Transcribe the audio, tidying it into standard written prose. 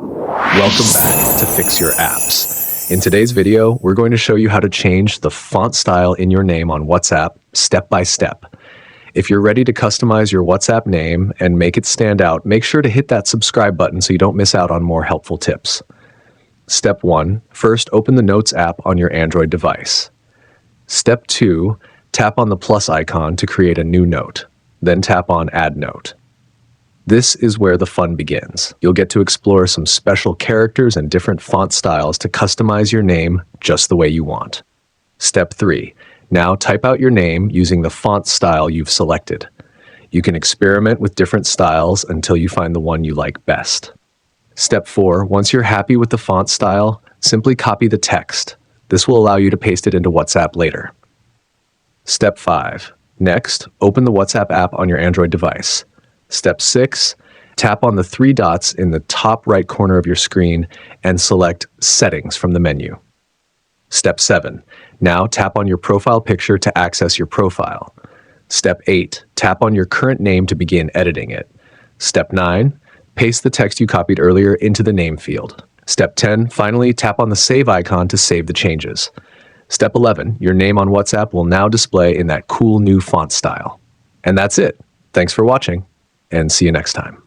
Welcome back to Fix Your Apps. In today's video, we're going to show you how to change the font style in your name on WhatsApp step by step. If you're ready to customize your WhatsApp name and make it stand out, make sure to hit that subscribe button so you don't miss out on more helpful tips. Step 1. First, open the Notes app on your Android device. Step 2. Tap on the plus icon to create a new note. Then tap on Add Note. This is where the fun begins. You'll get to explore some special characters and different font styles to customize your name just the way you want. Step 3. Now type out your name using the font style you've selected. You can experiment with different styles until you find the one you like best. Step 4. Once you're happy with the font style, simply copy the text. This will allow you to paste it into WhatsApp later. Step 5. Next, open the WhatsApp app on your Android device. Step 6, tap on the 3 dots in the top right corner of your screen and select Settings from the menu. Step 7, now tap on your profile picture to access your profile. Step 8, tap on your current name to begin editing it. Step 9, paste the text you copied earlier into the name field. Step 10, finally tap on the Save icon to save the changes. Step 11, your name on WhatsApp will now display in that cool new font style. And that's it. Thanks for watching, and see you next time.